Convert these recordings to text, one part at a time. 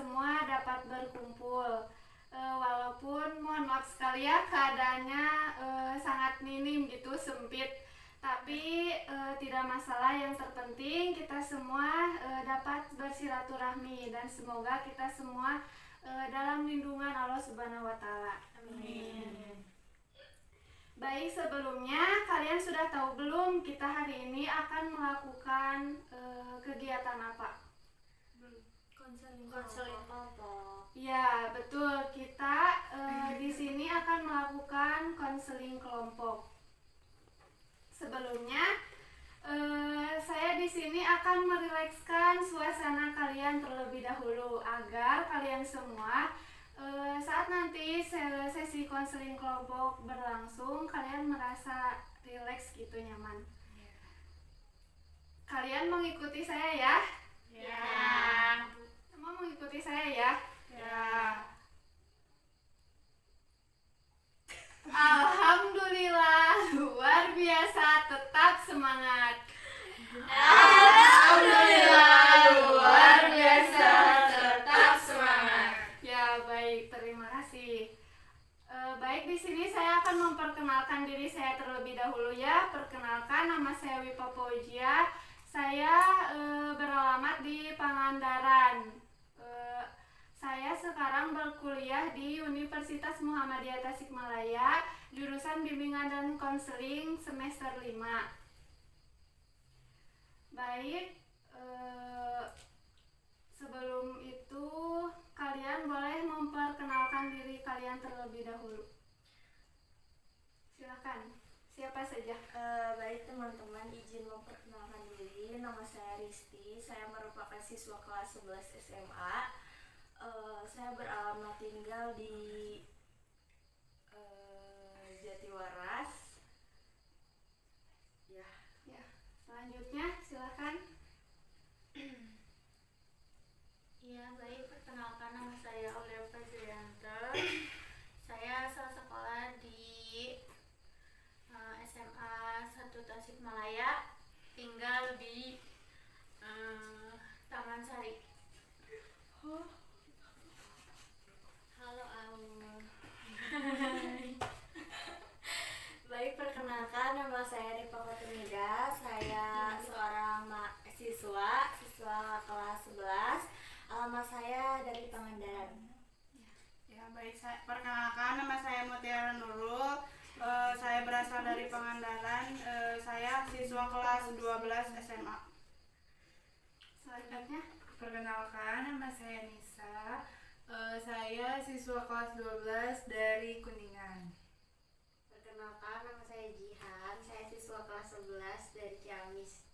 semua dapat berkumpul. Walaupun mohon maaf sekali ya keadaannya sangat minim gitu, sempit. Tapi tidak masalah, yang terpenting kita semua dapat bersilaturahmi dan semoga kita semua dalam lindungan Allah Subhanahu wa taala. Amin. Baik, sebelumnya kalian sudah tahu belum kita hari ini akan melakukan kegiatan apa? Konseling kelompok. Ya, betul. Kita di sini akan melakukan konseling kelompok. Sebelumnya, saya di sini akan merilekskan suasana kalian terlebih dahulu agar kalian semua saat nanti sesi konseling kelompok berlangsung kalian merasa rileks gitu, nyaman. Kalian mengikuti saya ya? Ya. Semua mengikuti saya ya? Ya. Alhamdulillah, luar biasa, tetap semangat. Alhamdulillah, luar biasa, tetap semangat. Ya, baik, terima kasih. Baik, di sini saya akan memperkenalkan diri saya terlebih dahulu ya. Perkenalkan, nama saya Wipa Fauzia. Saya beralamat di Pangandaran. Saya sekarang berkuliah di Universitas Muhammadiyah Tasikmalaya, jurusan Bimbingan dan Konseling semester 5. Baik, sebelum itu kalian boleh memperkenalkan diri kalian terlebih dahulu. Silakan, siapa saja? Baik teman-teman, izin memperkenalkan diri. Nama saya Risti. Saya merupakan siswa kelas 11 SMA. Saya beralamat tinggal di Jatiwaras. Ya, selanjutnya silakan. Ya, baik, perkenalkan nama saya Aulia Fazrianta. Saya asal sekolah di SMA 1 Tasikmalaya, tinggal di Taman Sari. Halo Aul. Baik, perkenalkan nama saya Ripa Fatumida. Saya seorang siswa kelas 11. Alamat saya dari Pangandaran. Ya, baik, perkenalkan nama saya Mutiara Nurul. Saya berasal dari Pangandaran. Saya siswa kelas 12 SMA. Selanjutnya, Perkenalkan, nama saya Nisa. Saya siswa kelas 12 dari Kuningan. Perkenalkan, nama saya Jihan. Saya siswa kelas 11 dari Ciamis.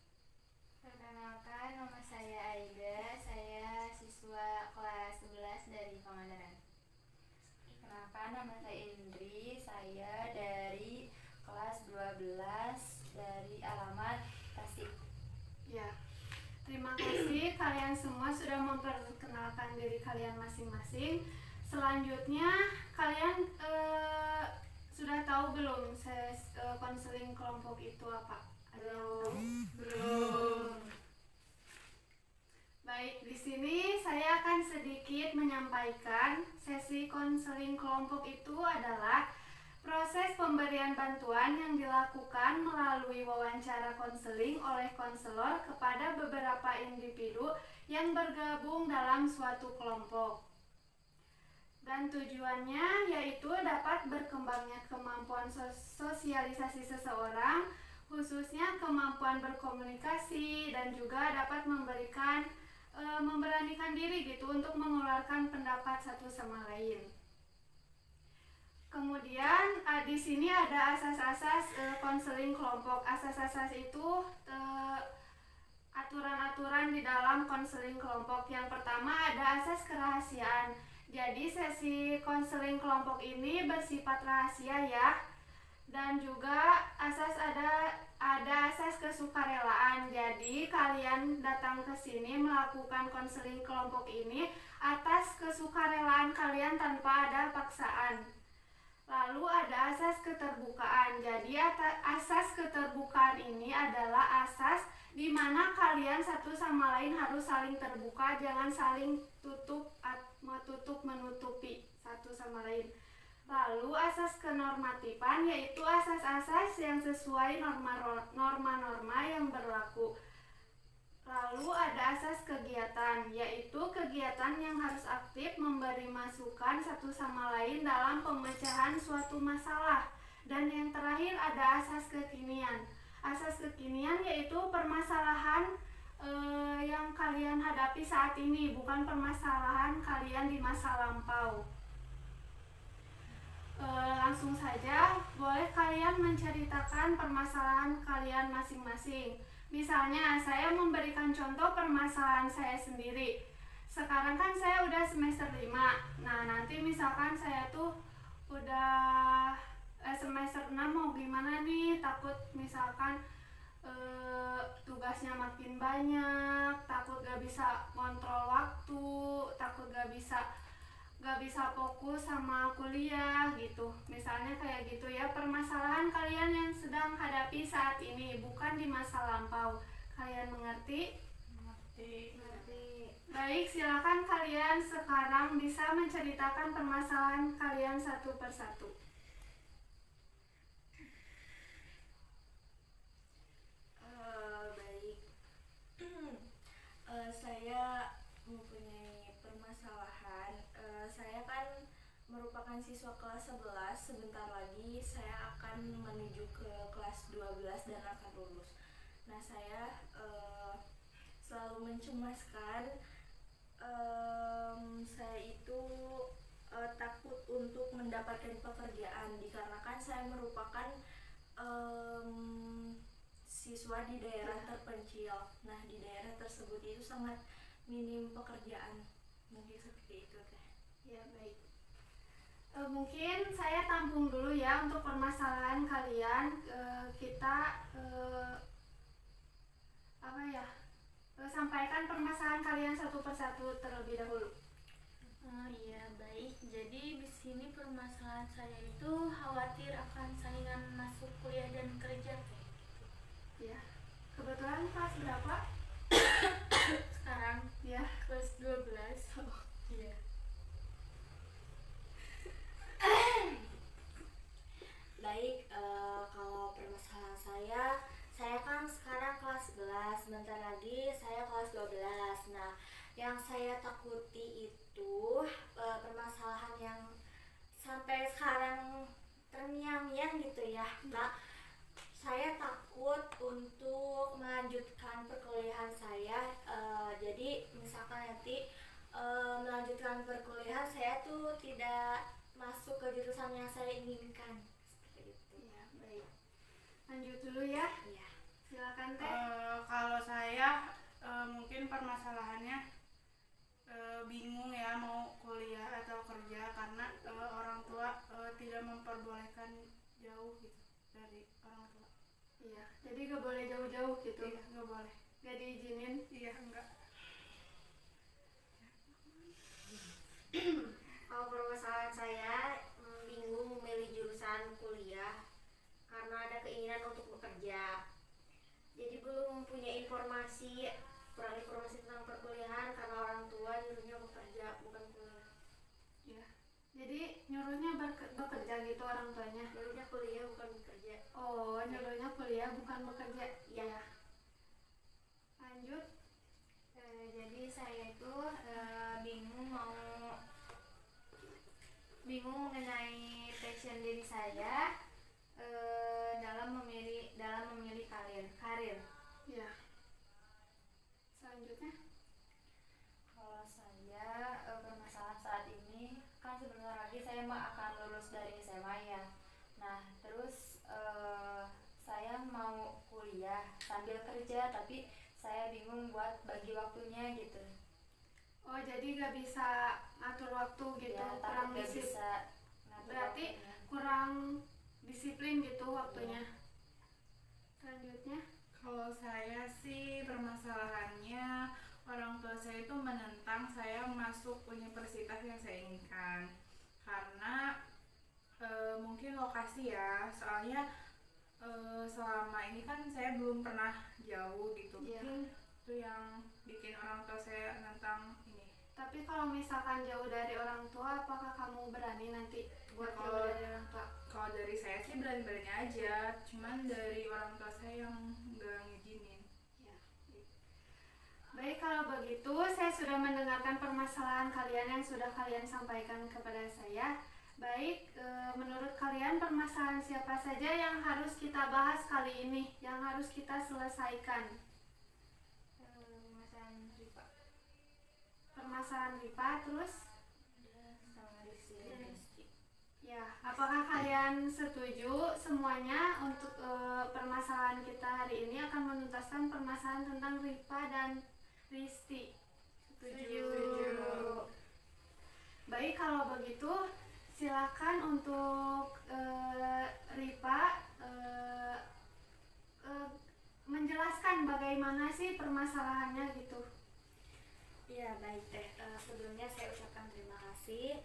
Perkenalkan, nama saya Aida. Saya siswa kelas 11 dari Pangandaran. Perkenalkan, nama saya Indri. Saya dari kelas 12 dari alamat Tasik. ya. Terima kasih kalian semua sudah memperkenalkan diri kalian masing-masing. Selanjutnya kalian sudah tahu belum konseling kelompok itu apa? Ada yang tahu? Belum. Baik, di sini saya akan sedikit menyampaikan sesi konseling kelompok itu adalah proses pemberian bantuan yang dilakukan melalui wawancara konseling oleh konselor kepada beberapa individu yang bergabung dalam suatu kelompok. Dan tujuannya yaitu dapat berkembangnya kemampuan sosialisasi seseorang, khususnya kemampuan berkomunikasi, dan juga dapat memberanikan diri gitu untuk mengeluarkan pendapat satu sama lain. Kemudian di sini ada asas-asas konseling kelompok. Asas-asas itu aturan-aturan di dalam konseling kelompok. Yang pertama ada asas kerahasiaan. Jadi sesi konseling kelompok ini bersifat rahasia ya. Dan juga ada asas kesukarelaan. Jadi kalian datang ke sini melakukan konseling kelompok ini atas kesukarelaan kalian tanpa ada paksaan. Lalu ada asas keterbukaan. Jadi asas keterbukaan ini adalah asas di mana kalian satu sama lain harus saling terbuka, jangan saling tutup menutupi satu sama lain. Lalu asas kenormatifan yaitu asas-asas yang sesuai norma-norma yang berlaku. Lalu ada asas kegiatan, yaitu kegiatan yang harus aktif memberi masukan satu sama lain dalam pemecahan suatu masalah. Dan yang terakhir ada asas kekinian. Asas kekinian yaitu permasalahan yang kalian hadapi saat ini, bukan permasalahan kalian di masa lampau. Langsung saja, boleh kalian menceritakan permasalahan kalian masing-masing. Misalnya, saya memberikan contoh permasalahan saya sendiri. Sekarang kan saya udah semester 5. Nah, nanti misalkan saya tuh udah semester 6 mau gimana nih? Takut misalkan tugasnya makin banyak, takut gak bisa kontrol waktu, takut gak bisa fokus sama kuliah gitu. Misalnya kayak gitu ya, permasalahan kalian yang sedang hadapi saat ini, bukan di masa lampau. Kalian mengerti? Mengerti. Baik, silakan kalian sekarang bisa menceritakan permasalahan kalian satu persatu. Baik. Saya mempunyai permasalahan. Saya kan merupakan siswa kelas 11. Sebentar lagi saya akan menuju ke kelas 12 dan akan lulus. Nah, saya selalu mencemaskan. Saya itu takut untuk mendapatkan pekerjaan dikarenakan saya merupakan siswa di daerah terpencil. Nah, di daerah tersebut itu sangat minim pekerjaan. Mungkin seperti itu teh. Ya, baik. Mungkin saya tampung dulu ya untuk permasalahan kalian. Kita sampaikan permasalahan kalian satu persatu terlebih dahulu. Oh iya, baik. Jadi di sini permasalahan saya itu khawatir akan saingan masuk kuliah dan kerja kayak gitu. Ya. Kebetulan kelas berapa? Sekarang Ya. kelas 12. Iya. Baik, kalau permasalahan saya kan sekarang kelas 11, sebentar lagi saya kelas 12. Nah, yang saya takuti itu permasalahan yang sampai sekarang terngiang-ngiang gitu ya. Nah, saya takut untuk melanjutkan perkuliahan saya. Jadi misalkan nanti melanjutkan perkuliahan saya tuh tidak masuk ke jurusan yang saya inginkan. Seperti itu. Ya, baik. Lanjut dulu ya. Iya. Silakan Teh. Kalau saya mungkin permasalahannya bingung ya mau kuliah atau kerja karena orang tua tidak memperbolehkan jauh gitu dari orang tua. Iya, jadi gak boleh jauh-jauh gitu. Iya, nggak boleh. Gak diizinin. Iya, enggak. Kalau permasalahan saya bingung memilih jurusan kuliah karena ada keinginan untuk bekerja. Jadi belum punya kurang informasi tentang perkuliahan karena orang tua nyuruhnya bekerja bukan kuliah. Ya. Jadi nyuruhnya bekerja gitu orang tuanya. Nyuruhnya kuliah bukan bekerja. Oh, nyuruhnya kuliah bukan bekerja. Iya. Lanjut. Jadi saya itu bingung mengenai passion diri saya dalam memilih karir. Ya. Selanjutnya. Kalau saya permasalahan saat ini kan sebentar lagi saya akan lulus dari SMA ya. Nah, terus saya mau kuliah sambil kerja tapi saya bingung buat bagi waktunya gitu. Oh, jadi gak bisa ngatur waktu gitu, Ya, kurang takut gak bisa ngatur Berarti waktunya. kurang disiplin gitu waktunya. Selanjutnya. Kalau saya sih permasalahannya orang tua saya itu menentang saya masuk universitas yang saya inginkan karena Mungkin lokasi ya, soalnya selama ini kan saya belum pernah jauh gitu. Iya. Mungkin itu yang bikin orang tua saya nentang ini. Tapi kalau misalkan jauh dari orang tua, apakah kamu berani nanti buat Ya, jauh dari orang tua? Kalau dari saya sih berani-berani aja, cuman dari orang tua saya yang nggak ngizinin. Baik, kalau begitu saya sudah mendengarkan permasalahan kalian yang sudah kalian sampaikan kepada saya. Baik, menurut kalian permasalahan siapa saja yang harus kita bahas kali ini, yang harus kita selesaikan? Permasalahan Rifa Permasalahan Ripa, terus? sama Rizky. Ya, apakah kalian setuju semuanya untuk permasalahan kita hari ini akan menuntaskan permasalahan tentang Ripa dan Risti? Setuju. Baik, kalau begitu silakan untuk Ripa menjelaskan bagaimana sih permasalahannya gitu. Iya baik teh. Sebelumnya saya ucapkan terima kasih.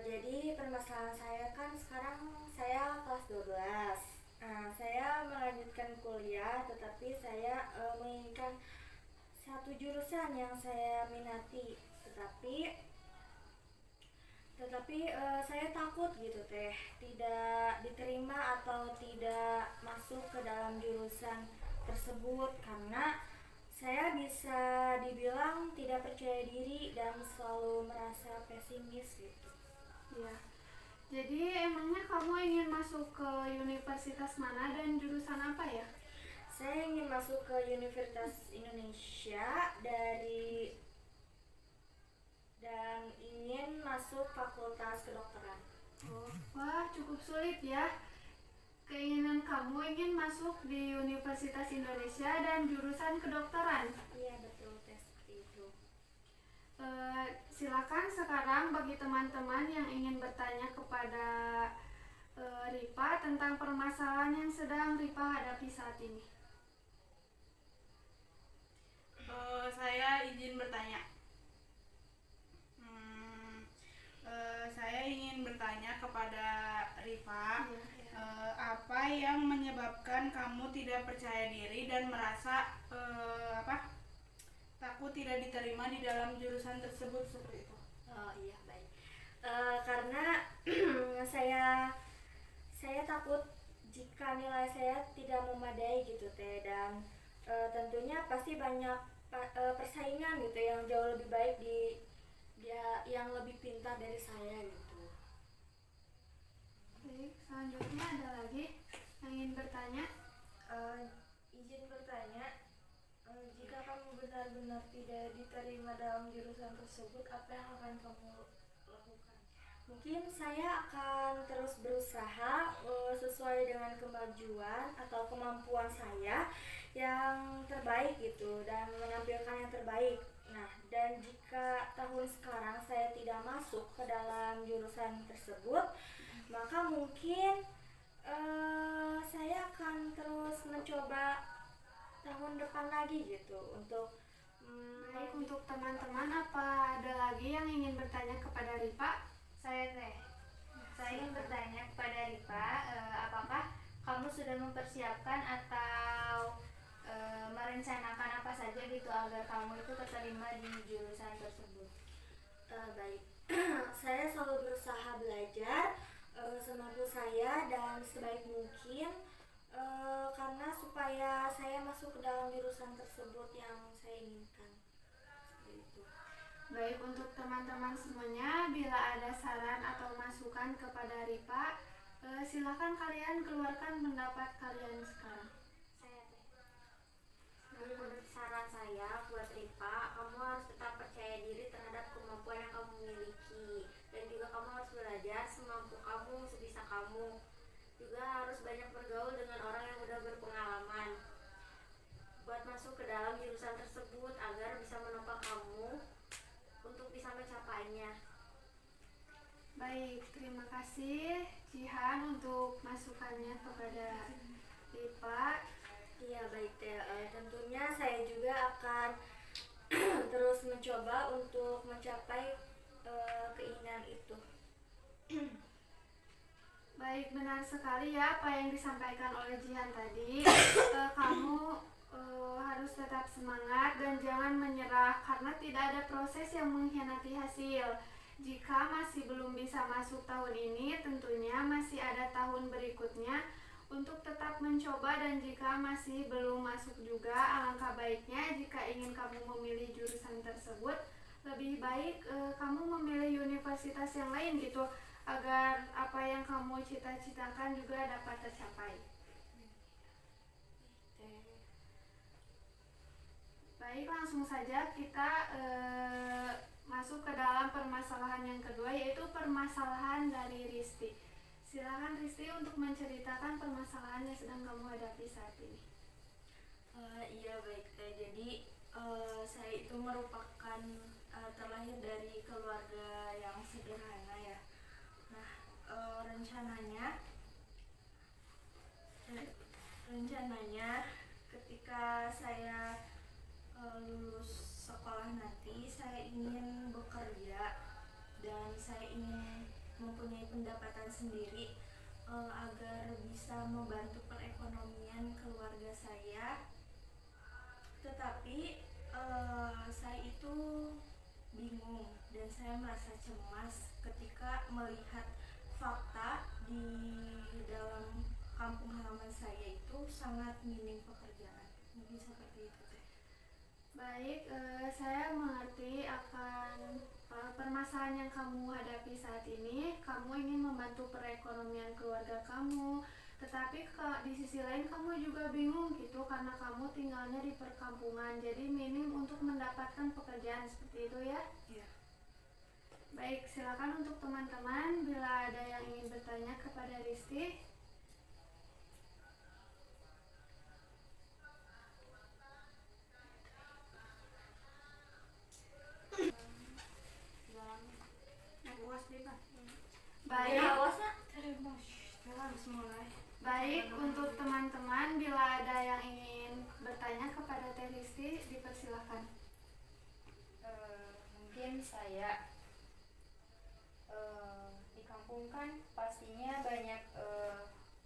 Jadi permasalahan saya kan sekarang saya kelas 12. Saya melanjutkan kuliah, tetapi saya menginginkan satu jurusan yang saya minati, tetapi saya takut gitu teh, tidak diterima atau tidak masuk ke dalam jurusan tersebut karena saya bisa dibilang tidak percaya diri dan selalu merasa pesimis gitu. Ya. Jadi emangnya kamu ingin masuk ke universitas mana dan jurusan apa ya? Saya ingin masuk ke Universitas Indonesia dan ingin masuk fakultas kedokteran. Oh, wah, cukup sulit ya. Keinginan kamu ingin masuk di Universitas Indonesia dan jurusan kedokteran. Iya betul teh, seperti itu. Silakan sekarang bagi teman-teman yang ingin bertanya kepada Ripa tentang permasalahan yang sedang Ripa hadapi saat ini. Saya izin bertanya. Saya ingin bertanya kepada Rifa, apa yang menyebabkan kamu tidak percaya diri dan merasa takut tidak diterima di dalam jurusan tersebut seperti itu? Oh iya baik. Karena saya takut jika nilai saya tidak memadai gitu teh, dan tentunya pasti banyak persaingan gitu yang jauh lebih baik yang lebih pintar dari saya gitu. Baik, selanjutnya ada lagi yang ingin bertanya. Izin bertanya, jika kamu benar-benar tidak diterima dalam jurusan tersebut, apa yang akan kamu lakukan? Mungkin saya akan terus berusaha sesuai dengan kemajuan atau kemampuan saya yang terbaik gitu, dan menampilkan yang terbaik. Nah, dan jika tahun sekarang saya tidak masuk ke dalam jurusan tersebut, maka mungkin saya akan terus mencoba tahun depan lagi gitu untuk Baik, untuk teman-teman, apa ada lagi yang ingin bertanya kepada Ripa? Saya ingin bertanya kepada Rifa, apakah kamu sudah mempersiapkan atau merencanakan apa saja gitu agar kamu itu keterima di jurusan tersebut? baik. Saya selalu berusaha belajar semampu saya dan sebaik mungkin karena supaya saya masuk ke dalam jurusan tersebut yang saya inginkan. Seperti itu. Baik, untuk teman-teman semuanya, bila ada saran atau masukan kepada Ripa, silakan kalian keluarkan pendapat kalian sekarang. Menurut saran saya buat Rifa, kamu harus tetap percaya diri terhadap kemampuan yang kamu miliki, dan juga kamu harus belajar semampu kamu, sebisa kamu. Juga harus banyak bergaul dengan orang yang udah berpengalaman buat masuk ke dalam jurusan tersebut agar bisa menopang kamu untuk bisa mencapainya. Baik, terima kasih Jihan untuk masukannya kepada Ripa. Iya baik teh. Tentunya saya juga akan terus mencoba untuk mencapai keinginan itu. Baik, benar sekali ya apa yang disampaikan oleh Jihan tadi. Kamu harus tetap semangat dan jangan menyerah karena tidak ada proses yang mengkhianati hasil. Jika masih belum bisa masuk tahun ini, tentunya masih ada tahun berikutnya untuk tetap mencoba, dan jika masih belum masuk juga, alangkah baiknya jika ingin kamu memilih jurusan tersebut, lebih baik kamu memilih universitas yang lain gitu, agar apa yang kamu cita-citakan juga dapat tercapai. Baik, langsung saja kita masuk ke dalam permasalahan yang kedua, yaitu permasalahan dari Risti. Silakan Risti untuk menceritakan permasalahan yang sedang kamu hadapi saat ini. Iya baik teh. Jadi saya itu merupakan terlahir dari keluarga yang sederhana ya. Nah rencananya ketika saya lulus sekolah nanti, saya ingin bekerja dan saya ingin mempunyai pendapatan sendiri agar bisa membantu perekonomian keluarga saya. Tetapi saya itu bingung dan saya merasa cemas ketika melihat fakta di dalam kampung halaman saya itu sangat minim pekerjaan. Mungkin seperti itu teh. Baik, saya mengerti akan permasalahan yang kamu hadapi saat ini. Kamu ingin membantu perekonomian keluarga kamu, tetapi di sisi lain kamu juga bingung gitu karena kamu tinggalnya di perkampungan, jadi minim untuk mendapatkan pekerjaan, seperti itu ya? Iya. Baik, silakan untuk teman-teman bila ada yang ingin bertanya kepada Risti. Baik, baik untuk teman-teman bila ada yang ingin bertanya kepada Teh Risti, dipersilakan. Mungkin saya di kampung kan pastinya banyak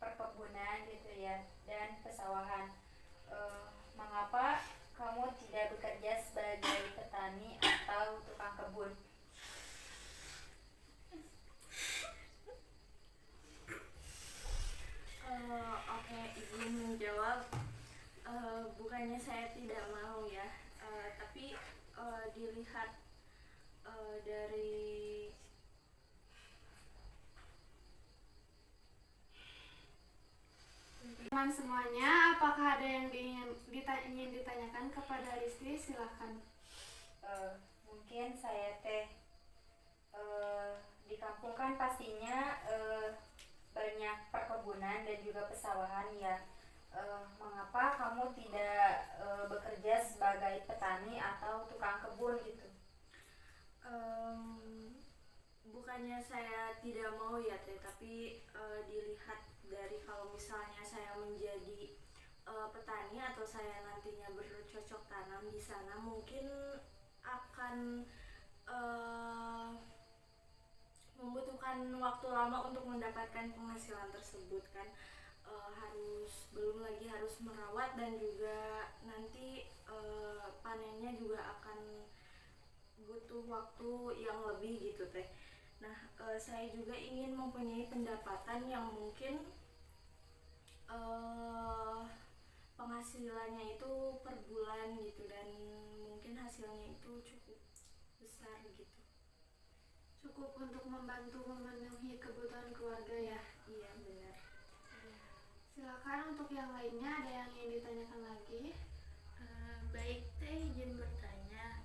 perkebunan gitu ya dan pesawahan. Mengapa kamu tidak bekerja sebagai petani atau tukang kebun? Oke, Ibu menjawab. Bukannya saya tidak mau ya, tapi dilihat dari Teman semuanya, apakah ada yang ingin ditanyakan kepada Risti? Silakan. Mungkin saya di kampung kan pastinya banyak perkebunan dan juga pesawahan ya. Mengapa kamu tidak bekerja sebagai petani atau tukang kebun gitu? bukannya saya tidak mau ya teh, tapi dilihat dari kalau misalnya saya menjadi petani atau saya nantinya bercocok tanam di sana, mungkin akan membutuhkan waktu lama untuk mendapatkan penghasilan tersebut kan. Belum lagi harus merawat dan juga nanti panennya juga akan butuh waktu yang lebih gitu teh. Nah, saya juga ingin mempunyai pendapatan yang mungkin penghasilannya itu per bulan gitu, dan mungkin hasilnya itu cukup besar gitu. Cukup untuk membantu memenuhi kebutuhan keluarga ya? Iya benar. Silakan untuk yang lainnya, ada yang ingin ditanyakan lagi? Baik teh, izin bertanya.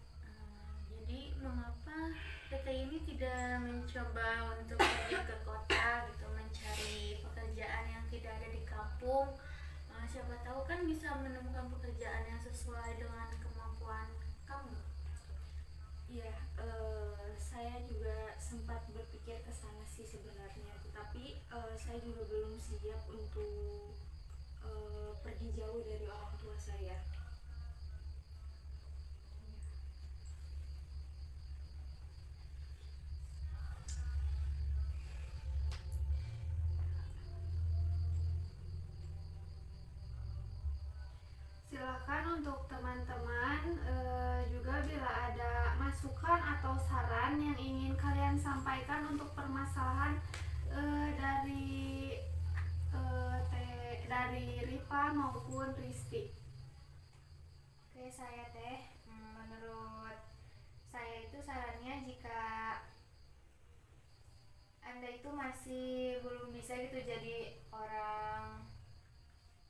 Jadi mengapa teteh ini tidak mencoba untuk pergi ke kota gitu, mencari pekerjaan yang tidak ada di kampung? Siapa tahu kan bisa menemukan pekerjaan yang sesuai dengan kemampuan kamu. Iya, saya juga sempat berpikir ke sana sih sebenarnya, tetapi saya juga belum siap untuk pergi jauh dari orang tua saya. untuk teman-teman juga bila ada masukan atau saran yang ingin kalian sampaikan untuk permasalahan dari Ripa maupun Risti. Oke, saya Teh. Menurut saya itu sarannya jika Anda itu masih belum bisa gitu jadi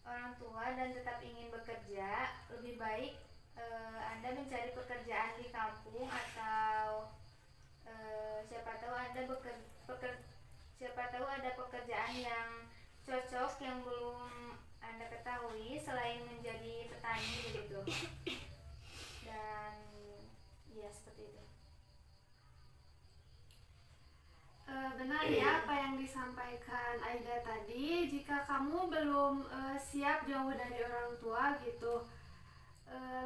orang tua dan tetap ingin bekerja, lebih baik Anda mencari pekerjaan di kampung atau siapa tahu ada pekerjaan yang cocok yang belum Anda ketahui selain menjadi petani begitu. Dan ya seperti itu. Benar ya apa yang disampaikan Aida tadi. Jika kamu belum siap jauh dari orang tua gitu,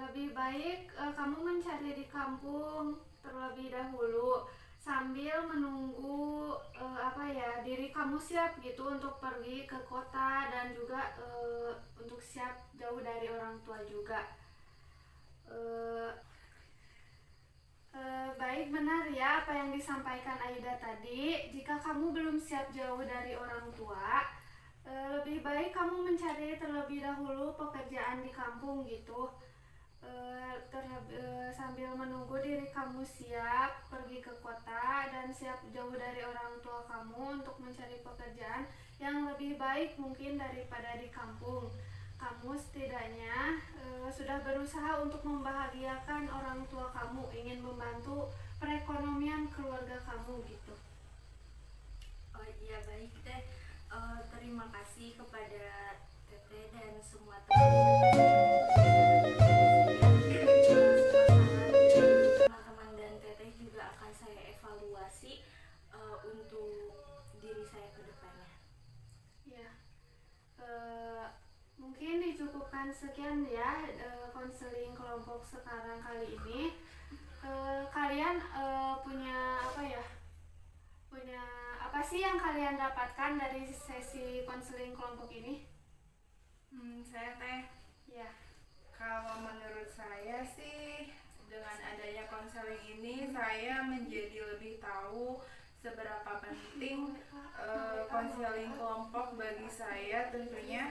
lebih baik kamu mencari di kampung terlebih dahulu sambil menunggu diri kamu siap gitu untuk pergi ke kota dan juga untuk siap jauh dari orang tua juga. Baik, benar ya apa yang disampaikan Aida tadi. Jika kamu belum siap jauh dari orang tua, lebih baik kamu mencari terlebih dahulu pekerjaan di kampung gitu. Sambil menunggu diri kamu siap pergi ke kota dan siap jauh dari orang tua kamu untuk mencari pekerjaan yang lebih baik mungkin daripada di kampung. Kamu setidaknya sudah berusaha untuk membahagiakan orang tua kamu, ingin membantu perekonomian keluarga kamu gitu. Oh iya, baik Teh. Terima kasih kepada Teteh dan semua teman-teman dan Teteh juga akan saya evaluasi untuk diri saya ke depannya. Ya, mungkin dicukupkan sekian ya konseling kelompok sekarang kali ini. Kalian punya apa sih yang kalian dapatkan dari sesi konseling kelompok ini? Saya Teh, Ya, kalau menurut saya sih dengan adanya konseling ini saya menjadi lebih tahu seberapa penting konseling kelompok bagi saya tentunya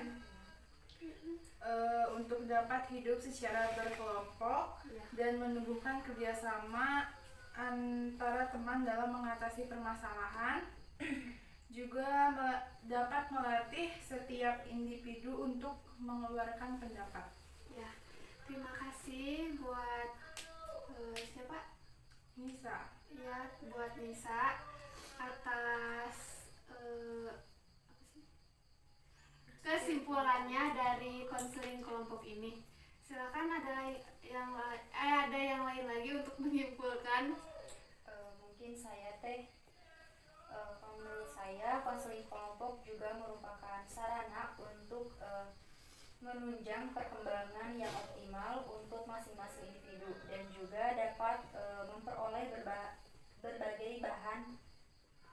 untuk dapat hidup secara berkelompok dan menumbuhkan kerjasama antara teman dalam mengatasi permasalahan. Juga dapat melatih setiap individu untuk mengeluarkan pendapat. ya. Terima kasih buat siapa? Nisa. Ya, buat Nisa atas kesimpulannya dari konseling kelompok ini. Silakan ada yang lain lagi untuk menyimpulkan. Mungkin saya Teh, menurut saya konseling kelompok juga merupakan sarana untuk menunjang perkembangan yang optimal untuk masing-masing individu dan juga dapat memperoleh berbagai bahan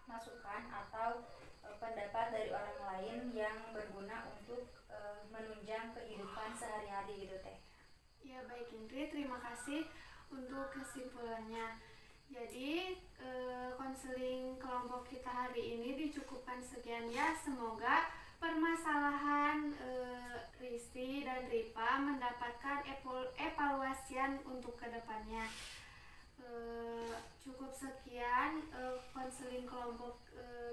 masukan atau pendapat dari orang lain yang berguna untuk menunjang kehidupan sehari-hari gitu Teh. Ya, baik Indri, terima kasih untuk kesimpulannya. Jadi konseling kelompok kita hari ini dicukupkan sekian ya. Semoga permasalahan Risti dan Ripa mendapatkan evaluasian untuk kedepannya. Cukup sekian konseling kelompok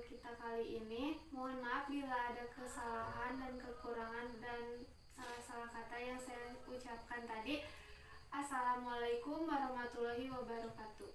kita kali ini. Mohon maaf bila ada kesalahan dan kekurangan dan salah-salah kata yang saya ucapkan tadi. Assalamualaikum warahmatullahi wabarakatuh.